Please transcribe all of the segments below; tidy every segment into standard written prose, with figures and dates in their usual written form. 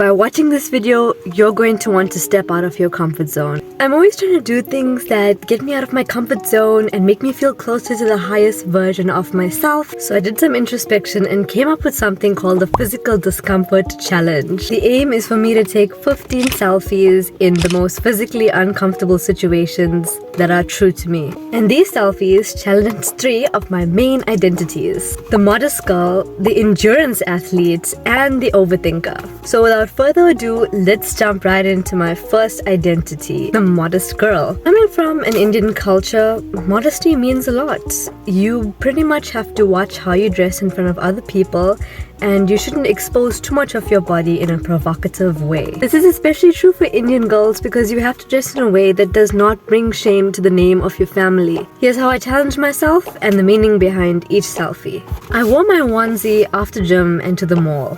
By watching this video, you're going to want to step out of your comfort zone. I'm always trying to do things that get me out of my comfort zone and make me feel closer to the highest version of myself. So I did some introspection and came up with something called the Physical Discomfort Challenge. The aim is for me to take 15 selfies in the most physically uncomfortable situations that are true to me. And these selfies challenge 3 of my main identities: the modest girl, the endurance athlete, and the overthinker. So without further ado, let's jump right into my first identity, the modest girl. Coming from an Indian culture, modesty means a lot. You pretty much have to watch how you dress in front of other people, and you shouldn't expose too much of your body in a provocative way. This is especially true for Indian girls because you have to dress in a way that does not bring shame to the name of your family. Here's how I challenged myself and the meaning behind each selfie. I wore my onesie after gym and to the mall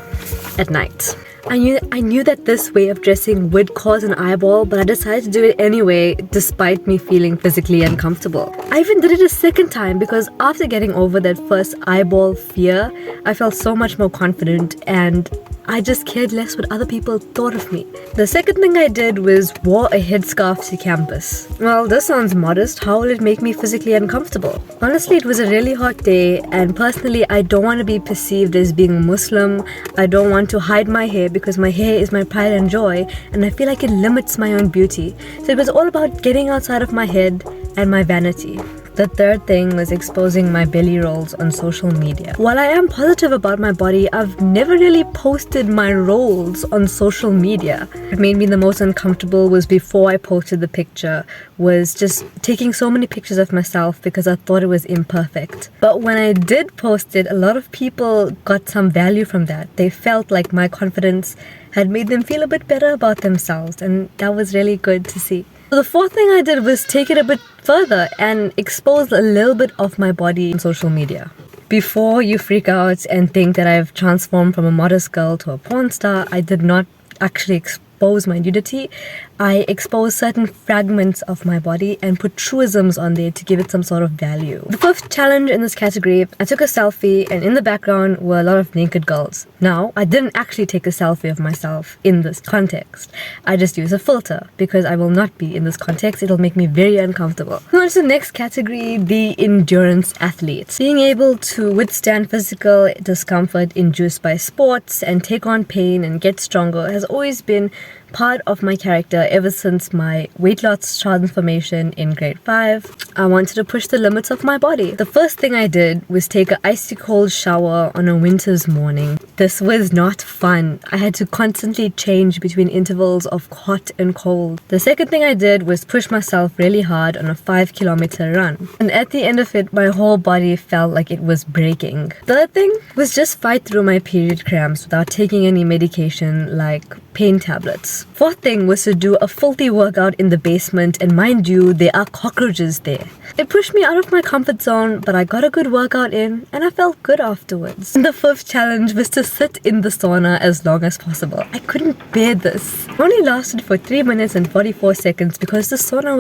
at night. I knew that this way of dressing would cause an eyeball, but I decided to do it anyway despite me feeling physically uncomfortable. I even did it a second time because after getting over that first eyeball fear, I felt so much more confident and I just cared less what other people thought of me. The second thing I did was wore a headscarf to campus. Well, this sounds modest. How will it make me physically uncomfortable? Honestly, it was a really hot day, and personally, I don't want to be perceived as being Muslim. I don't want to hide my hair because my hair is my pride and joy, and I feel like it limits my own beauty. So it was all about getting outside of my head and my vanity. The third thing was exposing my belly rolls on social media. While I am positive about my body, I've never really posted my rolls on social media. What made me the most uncomfortable was before I posted the picture, was just taking so many pictures of myself because I thought it was imperfect. But when I did post it, a lot of people got some value from that. They felt like my confidence had made them feel a bit better about themselves, and that was really good to see. So the fourth thing I did was take it a bit further and expose a little bit of my body on social media. Before you freak out and think that I've transformed from a modest girl to a porn star, I did not actually expose my nudity. I exposed certain fragments of my body and put truisms on there to give it some sort of value. The fifth challenge in this category, I took a selfie and in the background were a lot of naked girls. Now, I didn't actually take a selfie of myself in this context. I just used a filter because I will not be in this context. It'll make me very uncomfortable. On to the next category, the endurance athlete. Being able to withstand physical discomfort induced by sports and take on pain and get stronger has always been part of my character ever since my weight loss transformation in grade 5. I wanted to push the limits of my body. The first thing I did was take an icy cold shower on a winter's morning. This was not fun. I had to constantly change between intervals of hot and cold. The second thing I did was push myself really hard on a 5-kilometer run. And at the end of it, my whole body felt like it was breaking. Third thing was just fight through my period cramps without taking any medication like pain tablets. Fourth thing was to do a filthy workout in the basement, and mind you, there are cockroaches there. It pushed me out of my comfort zone, but I got a good workout in and I felt good afterwards. And the fifth challenge was to sit in the sauna as long as possible. I couldn't bear this. It only lasted for 3 minutes and 44 seconds because the sauna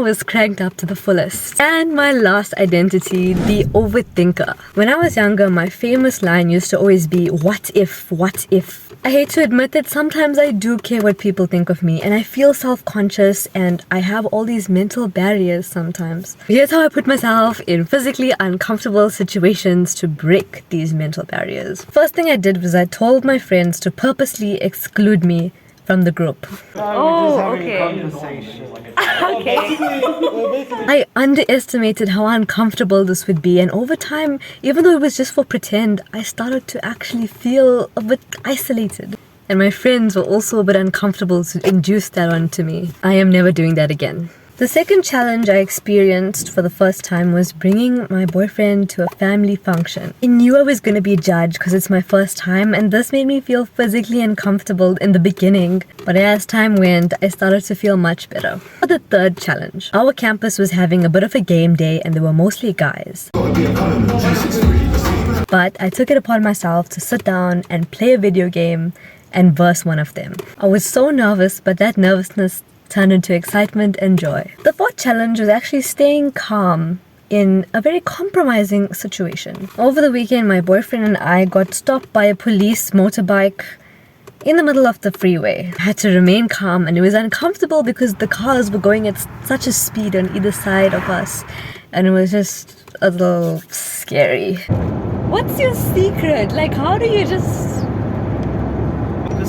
was cranked up to the fullest. And my last identity, the overthinker. When I was younger, my famous line used to always be, what if, what if? I hate to admit that sometimes I do care what people think of me, and I feel self-conscious and I have all these mental barriers sometimes. Here's how I put myself in physically uncomfortable situations to break these mental barriers. First thing I did was I told my friends to purposely exclude me from the group. Okay. I underestimated how uncomfortable this would be, and over time, even though it was just for pretend, I started to actually feel a bit isolated. And my friends were also a bit uncomfortable to induce that onto me. I am never doing that again. The second challenge I experienced for the first time was bringing my boyfriend to a family function. I knew I was going to be judged because it's my first time, and this made me feel physically uncomfortable in the beginning. But as time went, I started to feel much better. For the third challenge, our campus was having a bit of a game day and there were mostly guys. But I took it upon myself to sit down and play a video game and verse one of them. I was so nervous, but that nervousness turned into excitement and joy. The fourth challenge was actually staying calm in a very compromising situation. Over the weekend, my boyfriend and I got stopped by a police motorbike in the middle of the freeway. I had to remain calm, and it was uncomfortable because the cars were going at such a speed on either side of us, and it was just a little scary. What's your secret? Like, how do you just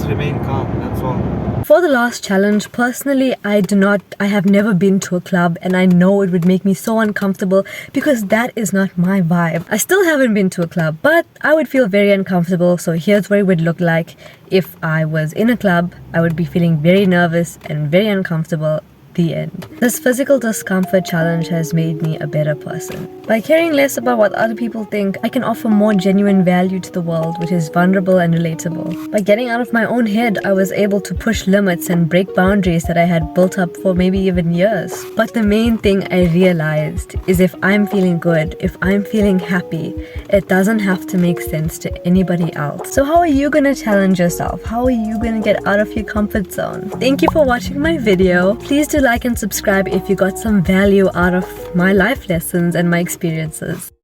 remain calm, that's all. For the last challenge, personally, I have never been to a club, and I know it would make me so uncomfortable because that is not my vibe. I still haven't been to a club, but I would feel very uncomfortable, so here's what it would look like if I was in a club. I would be feeling very nervous and very uncomfortable. The end. This physical discomfort challenge has made me a better person. By caring less about what other people think, I can offer more genuine value to the world, which is vulnerable and relatable. By getting out of my own head, I was able to push limits and break boundaries that I had built up for maybe even years. But the main thing I realized is if I'm feeling good, if I'm feeling happy, it doesn't have to make sense to anybody else. So how are you gonna challenge yourself? How are you gonna get out of your comfort zone? Thank you for watching my video. Please do like and subscribe if you got some value out of my life lessons and my experiences.